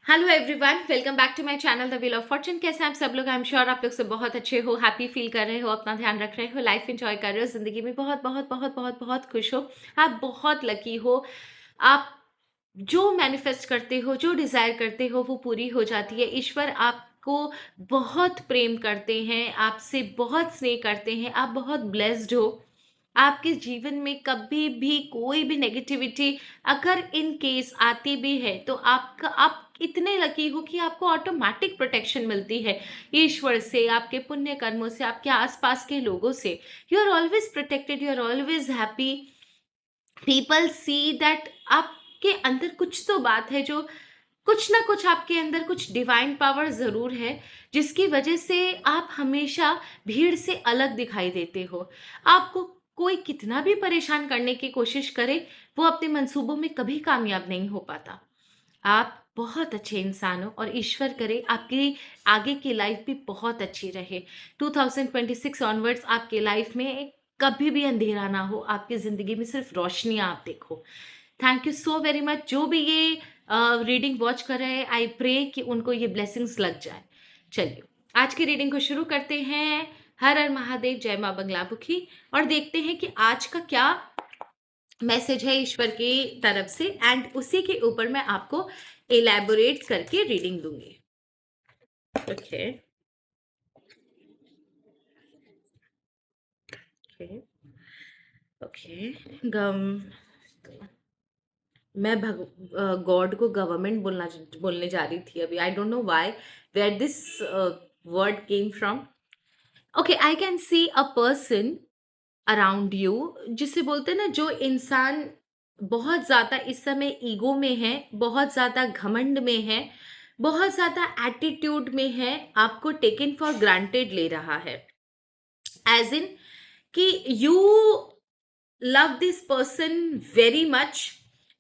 Hello everyone, welcome back to my channel the wheel of fortune. कैसे हैं आप सब लोग? आई एम श्योर आप लोग सब बहुत अच्छे हो, हैप्पी फील कर रहे हो, अपना ध्यान रख रहे हो, लाइफ एंजॉय कर रहे हो, जिंदगी में बहुत बहुत बहुत बहुत बहुत खुश हो। आप बहुत लकी हो। आप जो मैनिफेस्ट करते हो, जो डिजायर करते हो, वो पूरी हो जाती है। ईश्वर आपको बहुत प्रेम करते हैं, आपसे बहुत स्नेह करते हैं, आप बहुत ब्लेस्ड हो। आपके जीवन में कभी भी कोई भी नेगेटिविटी अगर इन केस आती भी है तो आप इतने लकी हो कि आपको ऑटोमेटिक प्रोटेक्शन मिलती है ईश्वर से, आपके पुण्य कर्मों से, आपके आसपास के लोगों से। You are always protected, you are always happy. People see that आपके अंदर कुछ तो बात है, जो कुछ ना कुछ आपके अंदर कुछ डिवाइन पावर जरूर है, जिसकी वजह से आप हमेशा भीड़ से अलग दिखाई देते हो। आपको कोई कितना भी परेशान करने की कोशिश करे, वो अपने मंसूबों में कभी कामयाब नहीं हो पाता। आप बहुत अच्छे इंसान हो और ईश्वर करे आपकी आगे की लाइफ भी बहुत अच्छी रहे। 2026 ऑनवर्ड्स आपके लाइफ में कभी भी अंधेरा ना हो, आपकी ज़िंदगी में सिर्फ रोशनियाँ आप देखो। Thank you so very much. जो भी ये रीडिंग वॉच कर रहे हैं, आई प्रे कि उनको ये ब्लेसिंग्स लग जाए। चलिए, आज की रीडिंग को शुरू करते हैं। हर हर महादेव, जय माँ बंगलामुखी। और देखते हैं कि आज का क्या मैसेज है ईश्वर की तरफ से, एंड उसी के ऊपर मैं आपको एलैबोरेट करके रीडिंग दूंगी। Okay okay okay. गम मैं गॉड को गवर्नमेंट बोलने जा रही थी अभी। I don't know why where this word came from. Okay, I can see a person around you, जिसे बोलते हैं ना, जो इंसान बहुत ज्यादा इस समय ईगो में है, बहुत ज्यादा घमंड में है, बहुत ज्यादा एटीट्यूड में है, आपको टेकन फॉर ग्रांटेड ले रहा है। एज इन कि you love this person very much,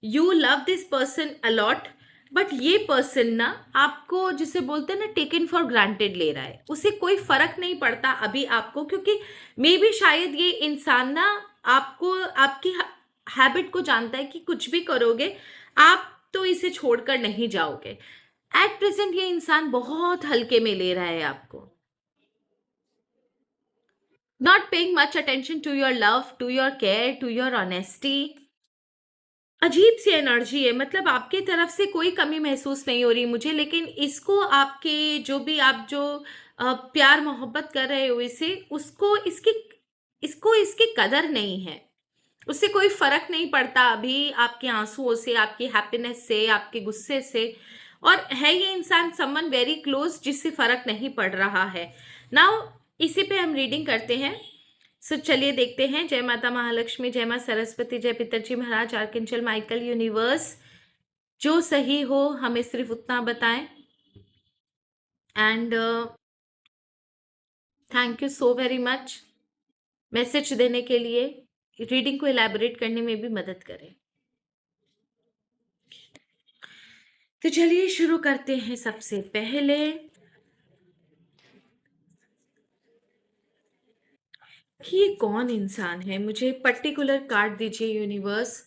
you love this person a lot, but ये पर्सन ना आपको, जिसे बोलते हैं ना, टेकन फॉर ग्रांटेड ले रहा है। उसे कोई फर्क नहीं पड़ता अभी आपको, क्योंकि मे बी शायद ये इंसान ना आपको, आपकी हैबिट को जानता है कि कुछ भी करोगे आप तो इसे छोड़कर नहीं जाओगे। एट प्रेजेंट ये इंसान बहुत हल्के में ले रहा है आपको। Not paying much attention to your love, to your care, to your honesty. अजीब सी एनर्जी है, मतलब आपकी तरफ से कोई कमी महसूस नहीं हो रही मुझे, लेकिन इसको आपके जो भी आप जो प्यार मोहब्बत कर रहे हो इसे, उसको इसको इसकी कदर नहीं है। उससे कोई फर्क नहीं पड़ता अभी आपके आंसुओं से, आपकी हैप्पीनेस से, आपके गुस्से से। और है ये इंसान समवन वेरी क्लोज, जिससे फर्क नहीं पड़ रहा है। नाउ इसी पे हम रीडिंग करते हैं। सो चलिए देखते हैं। जय माता महालक्ष्मी, जय माँ सरस्वती, जय पिताजी महाराज, आर्कएंजल माइकल, यूनिवर्स जो सही हो हमें सिर्फ उतना बताएं। And thank you so very much message देने के लिए, रीडिंग को एलैबोरेट करने में भी मदद करें। तो चलिए शुरू करते हैं। सबसे पहले कि ये कौन इंसान है, मुझे पर्टिकुलर कार्ड दीजिए यूनिवर्स।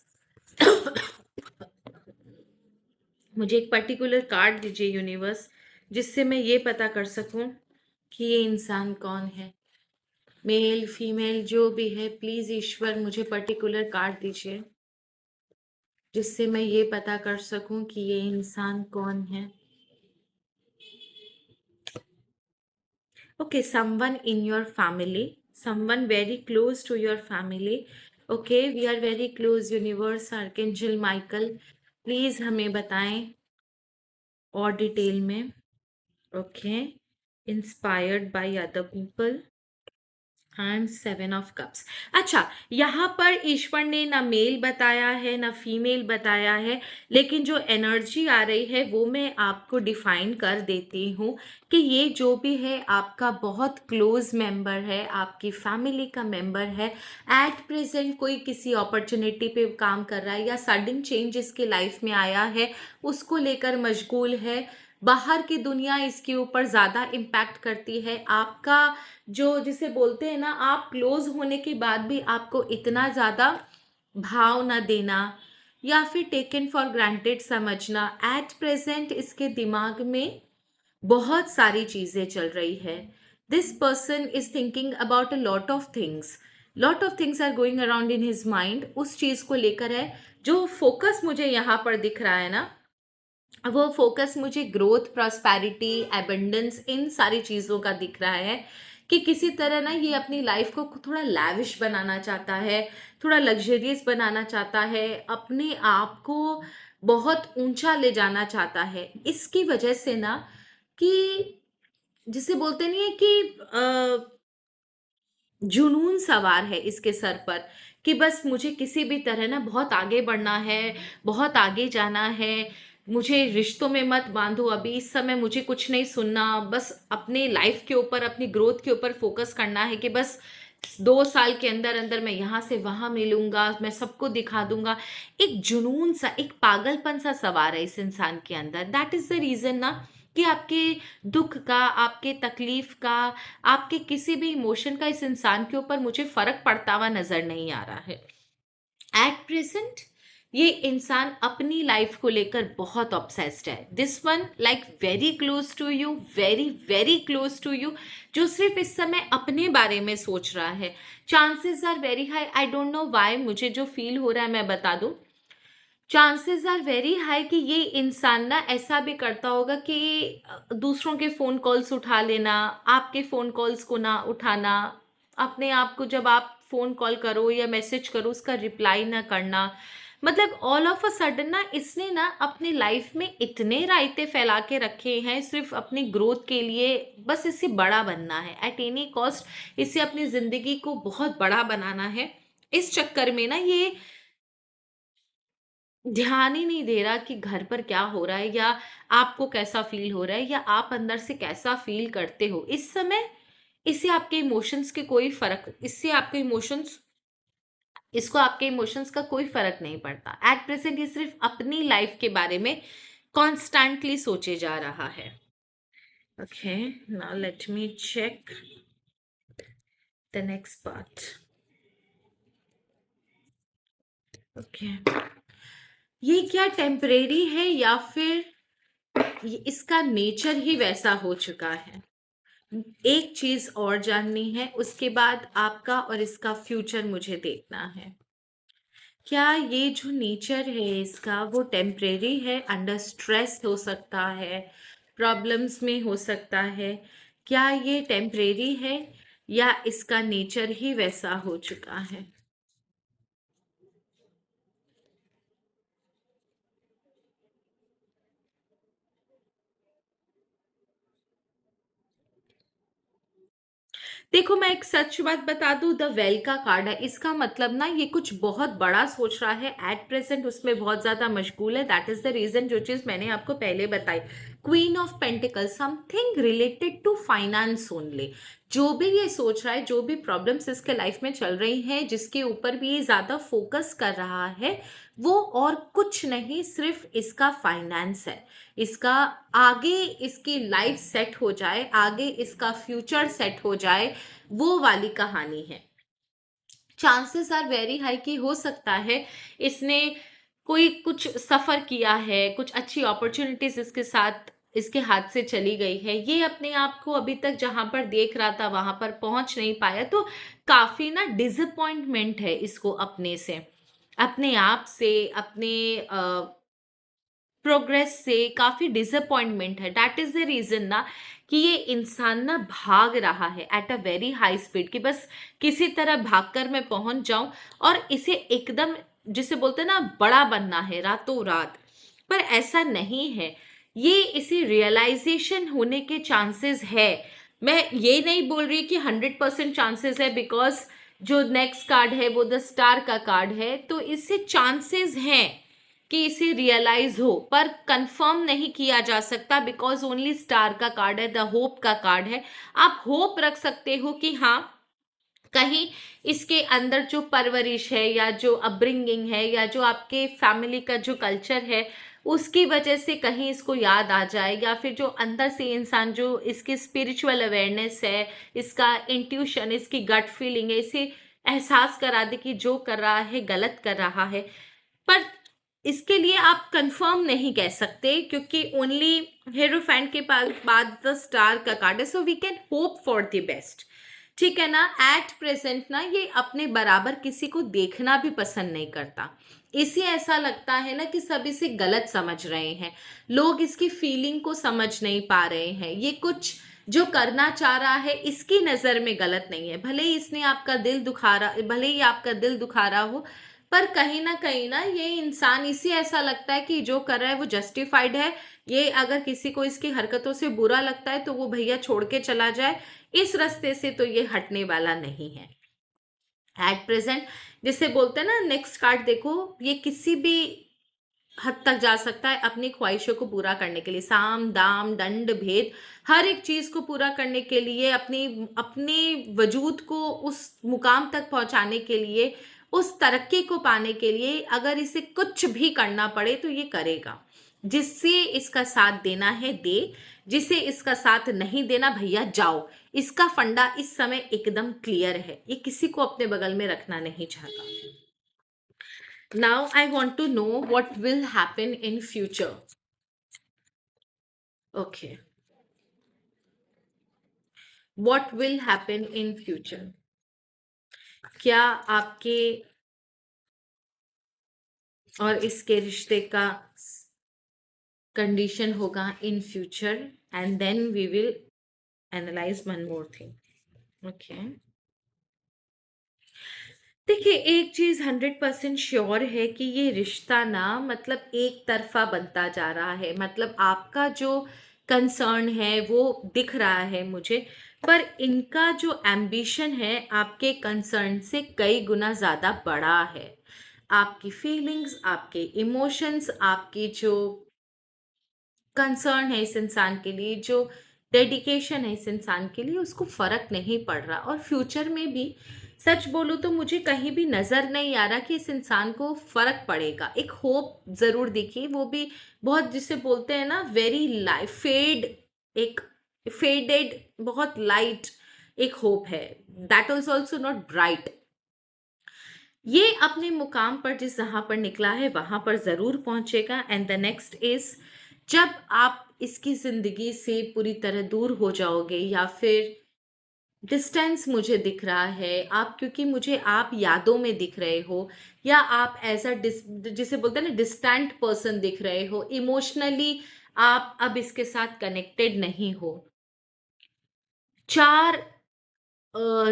मुझे एक पर्टिकुलर कार्ड दीजिए यूनिवर्स, जिससे मैं ये पता कर सकूं कि ये इंसान कौन है। मेल फीमेल जो भी है, प्लीज ईश्वर मुझे पर्टिकुलर कार्ड दीजिए, जिससे मैं ये पता कर सकूं कि ये इंसान कौन है। Okay, someone in your family, someone very close to your family. Okay, we are very close universe, archangel Michael please हमें बताएं और डिटेल में। Okay, inspired by other people and 7 of cups. अच्छा, यहाँ पर ईश्वर ने ना मेल बताया है ना फीमेल बताया है, लेकिन जो एनर्जी आ रही है वो मैं आपको डिफाइन कर देती हूँ कि ये जो भी है आपका बहुत क्लोज मेंबर है, आपकी फैमिली का मेंबर है। एट प्रेजेंट कोई किसी अपॉर्चुनिटी पे काम कर रहा है या सडन चेंज इसके लाइफ में आया है, उसको लेकर मशगूल है। बाहर की दुनिया इसके ऊपर ज़्यादा इम्पैक्ट करती है। आपका जो, जिसे बोलते हैं ना, आप क्लोज होने के बाद भी आपको इतना ज़्यादा भाव ना देना, या फिर टेकन फॉर ग्रांटेड समझना। एट प्रेजेंट इसके दिमाग में बहुत सारी चीजें चल रही है। This person is thinking about a lot of things are going around in his mind. उस चीज को लेकर है। जो फोकस मुझे यहाँ पर दिख रहा है ना, वो फोकस मुझे ग्रोथ, प्रॉस्पेरिटी, एबंडेंस, इन सारी चीज़ों का दिख रहा है कि किसी तरह ना ये अपनी लाइफ को थोड़ा लैविश बनाना चाहता है, थोड़ा लग्जरियस बनाना चाहता है, अपने आप को बहुत ऊंचा ले जाना चाहता है। इसकी वजह से ना कि जिसे बोलते नहीं है कि जुनून सवार है इसके सर पर कि बस मुझे किसी भी तरह ना बहुत आगे बढ़ना है, बहुत आगे जाना है। मुझे रिश्तों में मत बांधो, अभी इस समय मुझे कुछ नहीं सुनना, बस अपने लाइफ के ऊपर, अपनी ग्रोथ के ऊपर फोकस करना है कि बस 2 साल के अंदर अंदर मैं यहाँ से वहां मिलूंगा, मैं सबको दिखा दूंगा। एक जुनून सा, एक पागलपन सा सवार है इस इंसान के अंदर। दैट इज द रीजन ना कि आपके दुख का, आपके तकलीफ का, आपके किसी भी इमोशन का इस इंसान के ऊपर मुझे फर्क पड़ता हुआ नजर नहीं आ रहा है। एट प्रेजेंट ये इंसान अपनी लाइफ को लेकर बहुत ऑब्सेस्ड है। This one like very close to you, very very close to you, जो सिर्फ इस समय अपने बारे में सोच रहा है। Chances are very high, I don't know why, मुझे जो फील हो रहा है मैं बता दूं। चांसेस आर वेरी हाई कि ये इंसान ना ऐसा भी करता होगा कि दूसरों के फ़ोन कॉल्स उठा लेना, आपके फ़ोन कॉल्स को ना उठाना, अपने आप को जब आप फ़ोन कॉल करो या मैसेज करो उसका रिप्लाई ना करना। मतलब ऑल ऑफ अ सडन ना इसने ना अपनी लाइफ में इतने रायते फैला के रखे हैं सिर्फ अपनी ग्रोथ के लिए। बस इसे बड़ा बनना है एट एनी कॉस्ट, इसे अपनी ज़िंदगी को बहुत बड़ा बनाना है। इस चक्कर में ना ये ध्यान ही नहीं दे रहा कि घर पर क्या हो रहा है, या आपको कैसा फील हो रहा है, या आप अंदर से कैसा फील करते हो इस समय। इससे आपके इमोशंस के कोई फर्क, इससे आपके इमोशंस, इसको आपके इमोशंस का कोई फर्क नहीं पड़ता। एट प्रेजेंट ये सिर्फ अपनी लाइफ के बारे में कॉन्स्टेंटली सोचे जा रहा है। Okay, now let me check the next part. Okay, ये क्या टेम्परेरी है या फिर इसका नेचर ही वैसा हो चुका है? एक चीज और जाननी है, उसके बाद आपका और इसका फ्यूचर मुझे देखना है। क्या ये जो नेचर है इसका वो टेम्परेरी है, अंडर स्ट्रेस हो सकता है, प्रॉब्लम्स में हो सकता है? क्या ये टेम्परेरी है या इसका नेचर ही वैसा हो चुका है? देखो मैं एक सच बात बता दूं, द वेल का कार्ड है, इसका मतलब ना ये कुछ बहुत बड़ा सोच रहा है एट प्रेजेंट, उसमें बहुत ज्यादा मशगूल है। दैट इज द रीजन जो चीज मैंने आपको पहले बताई। Queen of pentacle, something related to finance only. जो भी ये सोच रहा है, जो भी प्रॉब्लम्स इसके लाइफ में चल रही हैं, जिसके ऊपर भी ये ज्यादा फोकस कर रहा है, वो और कुछ नहीं, सिर्फ इसका फाइनेंस है। इसका आगे इसकी लाइफ सेट हो जाए, आगे इसका फ्यूचर सेट हो जाए, वो वाली कहानी है। चांसेस आर वेरी हाई कि हो सकता है इसने कोई कुछ सफर किया है, कुछ अच्छी अपॉर्चुनिटीज इसके साथ, इसके हाथ से चली गई है, ये अपने आप को अभी तक जहां पर देख रहा था वहां पर पहुंच नहीं पाया, तो काफी ना डिसअपॉइंटमेंट है इसको अपने से, अपने आप से, अपने प्रोग्रेस से काफी डिसअपॉइंटमेंट है। दैट इज द रीजन ना कि ये इंसान ना भाग रहा है at a very high speed, कि बस किसी तरह भागकर मैं पहुंच जाऊं, और इसे एकदम, जिसे बोलते हैं ना, बड़ा बनना है रातों रात। पर ऐसा नहीं है, ये इसे रियलाइजेशन होने के चांसेस है। मैं ये नहीं बोल रही कि 100% चांसेस है, बिकॉज जो नेक्स्ट कार्ड है वो द स्टार का कार्ड है, तो इससे चांसेस हैं कि इसे रियलाइज हो, पर कंफर्म नहीं किया जा सकता, बिकॉज ओनली स्टार का कार्ड है, द होप का कार्ड है। आप होप रख सकते हो कि हाँ, कहीं इसके अंदर जो परवरिश है, या जो अपब्रिंगिंग है, या जो आपके फैमिली का जो कल्चर है, उसकी वजह से कहीं इसको याद आ जाए, या फिर जो अंदर से इंसान, जो इसकी स्पिरिचुअल अवेयरनेस है, इसका इंट्यूशन, इसकी गट फीलिंग है, इसे एहसास करा दे कि जो कर रहा है गलत कर रहा है। पर इसके लिए आप कंफर्म नहीं कह सकते, क्योंकि ओनली हेरोफेंट के पास बाद द स्टार का कार्ड है, so we can hope for the best. ठीक है ना। एट प्रेजेंट ना ये अपने बराबर किसी को देखना भी पसंद नहीं करता। इसे ऐसा लगता है ना कि सब इसे गलत समझ रहे हैं, लोग इसकी फीलिंग को समझ नहीं पा रहे हैं। ये कुछ जो करना चाह रहा है इसकी नज़र में गलत नहीं है, भले ही इसने आपका दिल दुखा रहा, भले ही आपका दिल दुखा रहा हो, पर कहीं ना ये इंसान, इसे ऐसा लगता है कि जो कर रहा है वो जस्टिफाइड है। ये अगर किसी को इसकी हरकतों से बुरा लगता है तो वो भैया छोड़ के चला जाए, इस रास्ते से तो ये हटने वाला नहीं है एट प्रेजेंट। जिसे बोलते हैं ना, नेक्स्ट कार्ड देखो, ये किसी भी हद तक जा सकता है अपनी ख्वाहिशों को पूरा करने के लिए, साम दाम दंड भेद हर एक चीज को पूरा करने के लिए, अपनी अपने वजूद को उस मुकाम तक पहुंचाने के लिए, उस तरक्की को पाने के लिए अगर इसे कुछ भी करना पड़े तो ये करेगा। जिससे इसका साथ देना है दे, जिसे इसका साथ नहीं देना भैया जाओ। इसका फंडा इस समय एकदम क्लियर है, ये किसी को अपने बगल में रखना नहीं चाहता। Now I want to know what will happen in future. Okay. What will happen in future? क्या आपके और इसके रिश्ते का कंडीशन होगा in future, and then we will analyse one more thing. Okay, देखिए एक चीज 100% श्योर है कि ये रिश्ता ना मतलब एक तरफा बनता जा रहा है। मतलब आपका जो कंसर्न है वो दिख रहा है मुझे, पर इनका जो एम्बिशन है आपके कंसर्न से कई गुना ज़्यादा बड़ा है। आपकी फीलिंग्स, आपके इमोशंस, आपकी जो कंसर्न है इस इंसान के लिए, जो डेडिकेशन है इस इंसान के लिए, उसको फर्क नहीं पड़ रहा। और फ्यूचर में भी सच बोलूं तो मुझे कहीं भी नजर नहीं आ रहा कि इस इंसान को फर्क पड़ेगा। एक होप जरूर दिखी, वो भी बहुत, जिसे बोलते हैं ना वेरी लाइट फेड, एक फेडेड, बहुत लाइट एक होप है, that is also not bright. ये अपने मुकाम पर जिस जहां पर निकला है वहां पर जरूर पहुंचेगा। एंड द नेक्स्ट इज, जब आप इसकी जिंदगी से पूरी तरह दूर हो जाओगे, या फिर डिस्टेंस मुझे दिख रहा है आप, क्योंकि मुझे आप यादों में दिख रहे हो, या आप एज अ जिसे बोलते हैं ना डिस्टेंट पर्सन दिख रहे हो, इमोशनली आप अब इसके साथ कनेक्टेड नहीं हो। चार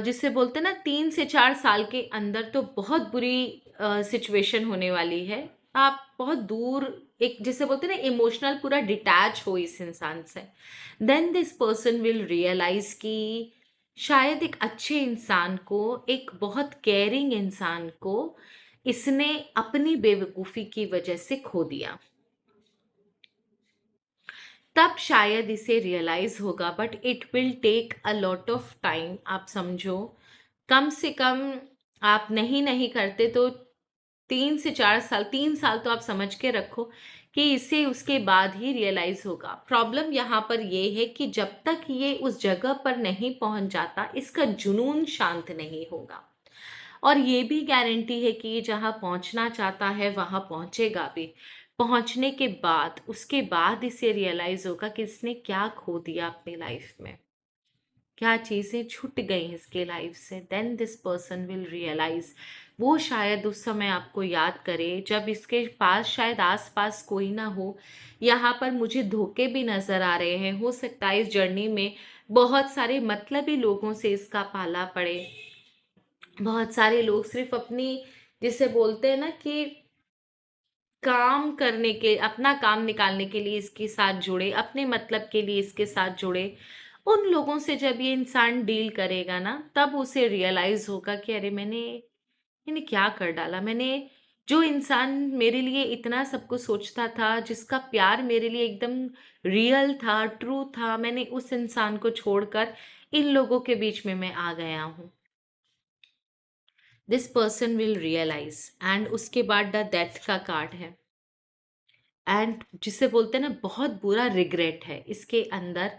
जिसे बोलते हैं ना 3 से 4 साल के अंदर तो बहुत बुरी सिचुएशन होने वाली है। आप बहुत दूर, एक जिसे बोलते हैं ना इमोशनल पूरा डिटैच हो इस इंसान से। Then this person will realise कि शायद एक अच्छे इंसान को, एक बहुत केयरिंग इंसान को इसने अपनी बेवकूफ़ी की वजह से खो दिया। तब शायद इसे रियलाइज होगा, but it will take a lot of time. आप समझो, कम से कम आप नहीं करते तो 3 से 4 साल, 3 साल तो आप समझ के रखो कि इसे उसके बाद ही रियलाइज होगा। प्रॉब्लम यहाँ पर ये है कि जब तक ये उस जगह पर नहीं पहुंच जाता इसका जुनून शांत नहीं होगा। और ये भी गारंटी है कि ये जहाँ पहुँचना चाहता है वहाँ पहुँचेगा भी। पहुँचने के बाद, उसके बाद इसे रियलाइज़ होगा कि इसने क्या खो दिया अपनी लाइफ में, क्या चीज़ें छूट गई इसके लाइफ से। Then this person will realise. वो शायद उस समय आपको याद करे जब इसके पास शायद आस पास कोई ना हो। यहाँ पर मुझे धोखे भी नज़र आ रहे हैं। हो सकता है इस जर्नी में बहुत सारे मतलबी लोगों से इसका पाला पड़े। बहुत सारे लोग सिर्फ अपनी, जिसे बोलते हैं ना कि काम करने के, अपना काम निकालने के लिए इसके साथ जुड़े, अपने मतलब के लिए इसके साथ जुड़े। उन लोगों से जब ये इंसान डील करेगा ना, तब उसे रियलाइज होगा कि अरे मैंने क्या कर डाला। मैंने, जो इंसान मेरे लिए इतना सब कुछ सोचता था, जिसका प्यार मेरे लिए एकदम रियल था, ट्रू था, मैंने उस इंसान को छोड़कर इन लोगों के बीच में मैं आ गया हूँ। This person will realise. And उसके बाद द डेथ का कार्ड है, एंड जिसे बोलते हैं ना बहुत बुरा रिग्रेट है इसके अंदर,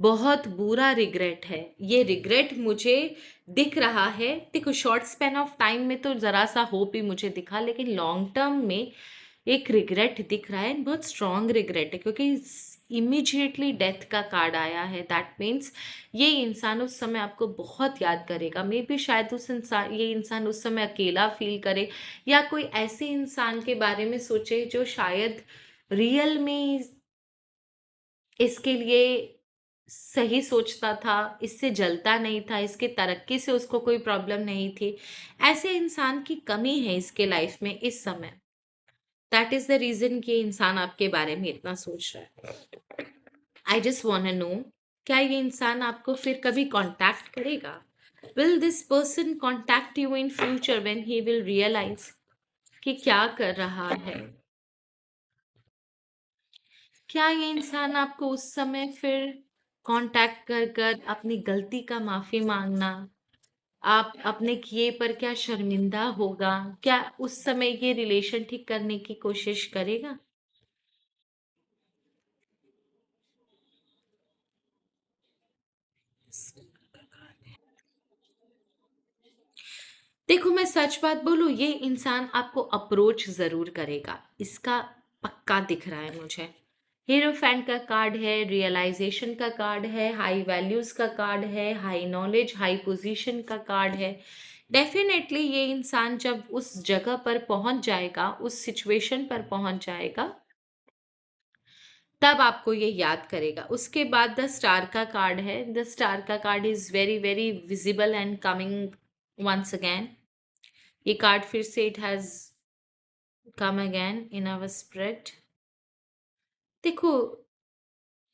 बहुत बुरा रिग्रेट है। ये रिग्रेट मुझे दिख रहा है। देखो शॉर्ट स्पैन ऑफ टाइम में तो ज़रा सा होप ही मुझे दिखा, लेकिन लॉन्ग टर्म में एक रिग्रेट दिख रहा है, बहुत स्ट्रॉन्ग रिग्रेट है, क्योंकि इमीजिएटली डेथ का कार्ड आया है। दैट मीन्स ये इंसान उस समय आपको बहुत याद करेगा। मे बी शायद ये इंसान उस समय अकेला फील करे, या कोई ऐसे इंसान के बारे में सोचे जो शायद रियल में इसके लिए सही सोचता था, इससे जलता नहीं था, इसके तरक्की से उसको कोई प्रॉब्लम नहीं थी। ऐसे इंसान की कमी है इसके लाइफ में इस समय। दैट इज द रीजन कि ये इंसान आपके बारे में इतना सोच रहा है। आई जस्ट वांट नो, क्या ये इंसान आपको फिर कभी कांटेक्ट करेगा? Will this person contact you in future when he will realise कि क्या कर रहा है? क्या ये इंसान आपको उस समय फिर कांटेक्ट कर कर अपनी गलती का माफी मांगना, आप अपने किए पर क्या शर्मिंदा होगा, क्या उस समय ये रिलेशन ठीक करने की कोशिश करेगा? देखो, मैं सच बात बोलूं, ये इंसान आपको अप्रोच जरूर करेगा, इसका पक्का दिख रहा है मुझे। हीरोफैंट का कार्ड है, रियलाइजेशन का कार्ड है, हाई वैल्यूज का कार्ड है, हाई नॉलेज, हाई पोजीशन का कार्ड है। डेफिनेटली ये इंसान जब उस जगह पर पहुंच जाएगा, उस सिचुएशन पर पहुंच जाएगा, तब आपको ये याद करेगा। उसके बाद द स्टार का कार्ड है। द स्टार का card is very very visible and coming once again. ये कार्ड फिर से it has come again in our spread. देखो,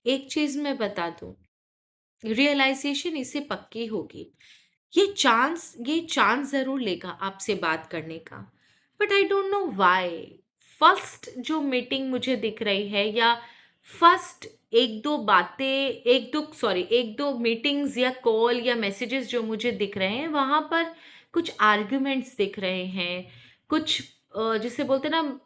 एक चीज मैं बता दूं, रियलाइजेशन इसे पक्की होगी। ये चांस जरूर लेगा आपसे बात करने का, but I don't know why. First जो मीटिंग मुझे दिख रही है, या फर्स्ट एक दो मीटिंग्स या कॉल या मैसेजेस जो मुझे दिख रहे हैं, वहां पर कुछ आर्ग्यूमेंट्स दिख रहे हैं, कुछ जिसे बोलते हैं ना,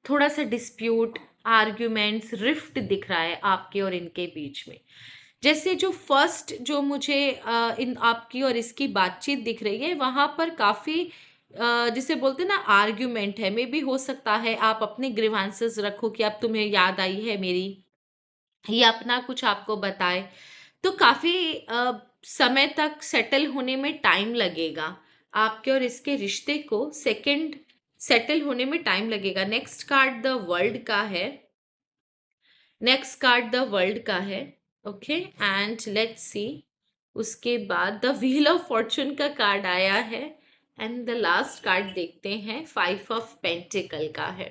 थोड़ा सा डिस्प्यूट, आर्ग्यूमेंट्स, रिफ्ट दिख रहा है आपके और इनके बीच में। जैसे जो फर्स्ट जो मुझे इन आपकी और इसकी बातचीत दिख रही है, वहां पर काफी जिसे बोलते हैं ना, आर्ग्यूमेंट है। मे बी हो सकता है आप अपने ग्रीवांसेस रखो कि अब तुम्हें याद आई है मेरी, या अपना कुछ आपको बताए। तो काफी समय तक सेटल होने में टाइम लगेगा, आपके और इसके रिश्ते को सेकंड सेटल होने में टाइम लगेगा। नेक्स्ट कार्ड द वर्ल्ड का है। नेक्स्ट कार्ड द वर्ल्ड का है। ओके, एंड लेट्स सी, उसके बाद द व्हील ऑफ फॉर्चून का कार्ड आया है, एंड द लास्ट कार्ड देखते हैं, फाइव ऑफ पेंटिकल का है।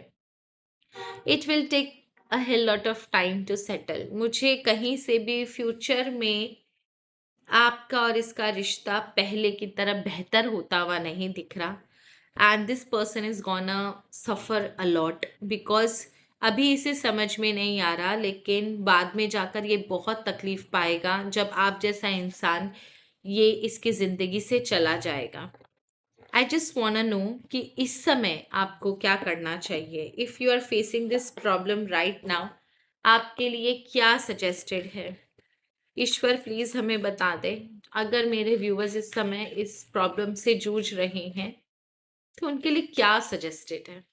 It will take a hell lot of time to settle. मुझे कहीं से भी फ्यूचर में आपका और इसका रिश्ता पहले की तरह बेहतर होता हुआ नहीं दिख रहा, and this person is gonna suffer a lot, because अभी इसे समझ में नहीं आ रहा, लेकिन बाद में जाकर ये बहुत तकलीफ पाएगा जब आप जैसा इंसान ये इसकी जिंदगी से चला जाएगा। आई जस्ट वांट नो कि इस समय आपको क्या करना चाहिए। If you are facing this problem right now, आपके लिए क्या सजेस्टेड है? ईश्वर प्लीज हमें बता दे। अगर मेरे व्यूअर्स इस समय इस प्रॉब्लम से जूझ रहे हैं, तो उनके लिए क्या सजेस्टेड है?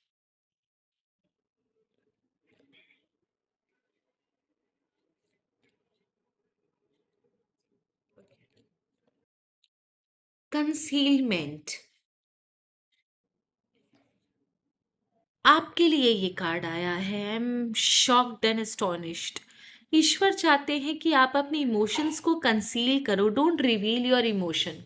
कंसीलमेंट, आपके लिए ये कार्ड आया है। I am shocked and astonished. ईश्वर चाहते हैं कि आप अपने इमोशंस को कंसील करो, डोंट रिवील योर इमोशन।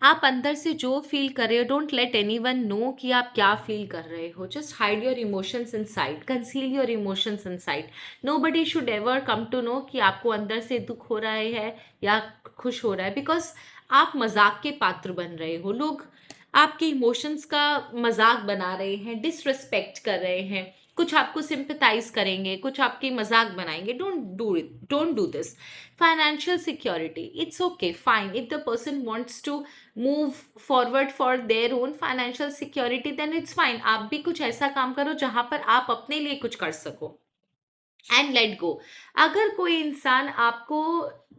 आप अंदर से जो फील कर रहे हो, डोंट लेट एनीवन नो कि आप क्या फील कर रहे हो। Just hide your emotions inside, conceal your emotions inside. Nobody should ever come to know कि आपको अंदर से दुख हो रहा है या खुश हो रहा है, बिकॉज आप मजाक के पात्र बन रहे हो। लोग आपके इमोशंस का मजाक बना रहे हैं, डिसरिस्पेक्ट कर रहे हैं, कुछ आपको सिंपथाइज करेंगे, कुछ आपकी मजाक बनाएंगे। Don't do it, don't do this. Financial security, it's okay, fine, if the person wants to move forward for their own financial security, then it's fine। आप भी कुछ ऐसा काम करो जहां पर आप अपने लिए कुछ कर सको, एंड लेट गो। अगर कोई इंसान आपको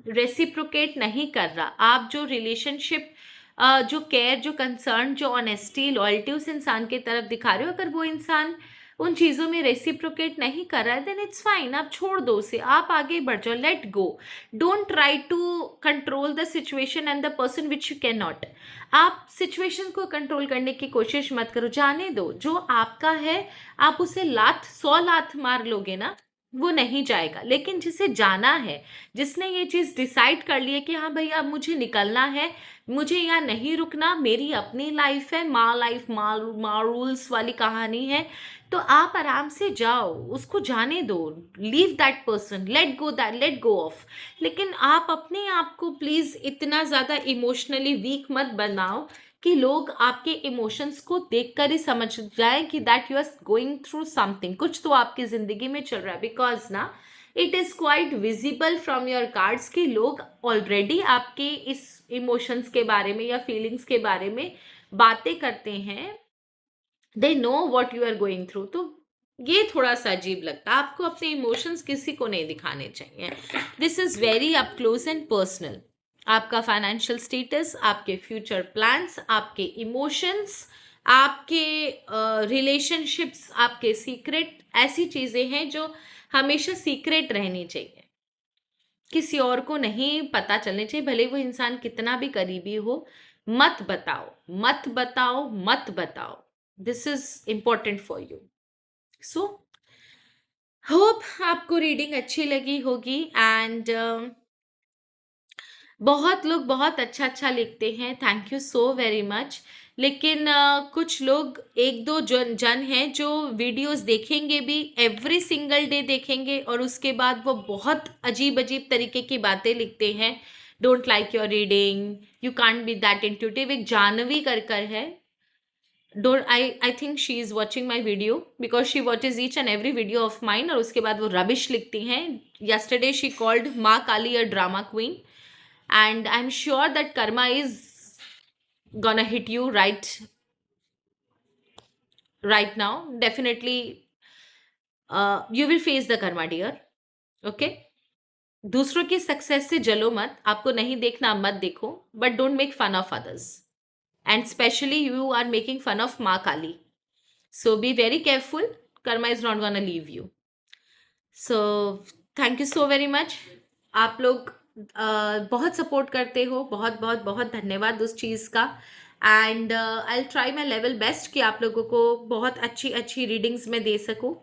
रेसिप्रोकेट नहीं कर रहा, आप जो रिलेशनशिप जो केयर, जो कंसर्न, जो ऑनेस्टी, लॉयल्टी उस इंसान की तरफ दिखा रहे हो, अगर वो इंसान उन चीज़ों में रेसिप्रोकेट नहीं कर रहा है, देन इट्स फाइन, आप छोड़ दो उसे, आप आगे बढ़ जाओ, let go. Don't try to control the situation and the person which you can not. आप सिचुएशन को कंट्रोल करने की कोशिश मत करो, जाने दो। जो आपका है, आप उसे लात 100 लात मार लोगे ना, वो नहीं जाएगा। लेकिन जिसे जाना है, जिसने ये चीज़ डिसाइड कर ली है कि हाँ भाई अब मुझे निकलना है, मुझे यहाँ नहीं रुकना, मेरी अपनी लाइफ है, माँ लाइफ माँ रूल्स वाली कहानी है, तो आप आराम से जाओ, उसको जाने दो, leave that person, let go of. लेकिन आप अपने आप को प्लीज इतना ज्यादा इमोशनली वीक मत बनाओ कि लोग आपके इमोशंस को देखकर ही समझ जाएं कि that you are going through something, कुछ तो आपकी जिंदगी में चल रहा है। बिकॉज ना, it is quite visible from your cards कि लोग ऑलरेडी आपके इस इमोशंस के बारे में या फीलिंग्स के बारे में बातें करते हैं, they know what you are going through. तो ये थोड़ा सा अजीब लगता है, आपको अपने इमोशंस किसी को नहीं दिखाने चाहिए। This is very up close and personal. आपका फाइनेंशियल स्टेटस, आपके फ्यूचर प्लान्स, आपके इमोशंस, आपके रिलेशनशिप्स, आपके सीक्रेट, ऐसी चीजें हैं जो हमेशा सीक्रेट रहनी चाहिए, किसी और को नहीं पता चलने चाहिए, भले वो इंसान कितना भी करीबी हो। मत बताओ, मत बताओ, मत बताओ। This is important for you. So hope आपको रीडिंग अच्छी लगी होगी। एंड बहुत लोग बहुत अच्छा अच्छा लिखते हैं, thank you so very much. लेकिन कुछ लोग, एक दो जन हैं जो वीडियोस देखेंगे भी, एवरी सिंगल डे देखेंगे, और उसके बाद वो बहुत अजीब अजीब तरीके की बातें लिखते हैं। Don't like your reading, you can't be that intuitive. एक जानवी कर है, don't, I think she is watching my video because she watches each and every video of mine, और उसके बाद वो रबिश लिखती हैं। yesterday she called माँ काली a drama queen, and I'm sure that karma is gonna hit you right now. Definitely, you will face the karma, dear. Okay? दूसरों की success से जलो मत, आपको नहीं देखना मत देखो, but don't make fun of others, and specially you are making fun of माँ Kali. So be very careful, karma is not gonna leave you. So thank you so very much. आप लोग बहुत सपोर्ट करते हो, बहुत बहुत बहुत धन्यवाद उस चीज़ का। And I will try my level best कि आप लोगों को बहुत अच्छी अच्छी रीडिंग्स में दे सकूँ।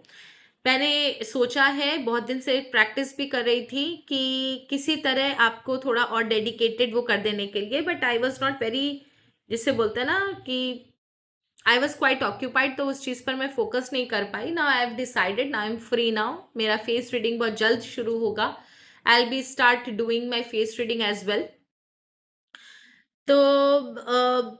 मैंने सोचा है, बहुत दिन से प्रैक्टिस भी कर रही थी कि किसी तरह आपको थोड़ा और डेडिकेटेड वो कर देने के लिए, but I was not very, जिससे बोलते हैं ना कि आई वॉज क्वाइट ऑक्यूपाइड, तो उस चीज़ पर मैं फोकस नहीं कर पाई। Now I have decided, now I am free now, मेरा फेस रीडिंग बहुत जल्द शुरू होगा। I will be start doing my face reading as well. तो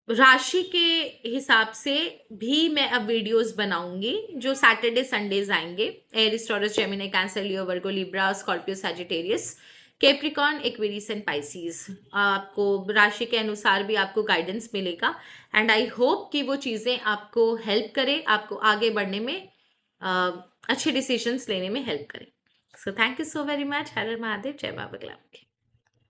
राशि के हिसाब से भी मैं अब वीडियोस बनाऊंगी जो सैटरडे संडेज आएंगे। Aries, Taurus, Gemini, Cancer, Leo, Virgo, Libra, Scorpio, Sagittarius, Capricorn, Aquarius and Pisces. आपको राशि के अनुसार भी आपको गाइडेंस मिलेगा, एंड आई होप कि वो चीज़ें आपको हेल्प करें, आपको आगे बढ़ने में, अच्छे डिसीजंस लेने में हेल्प करें। So thank you so very much. हर हर महादेव, जय बाबा ग्लाम।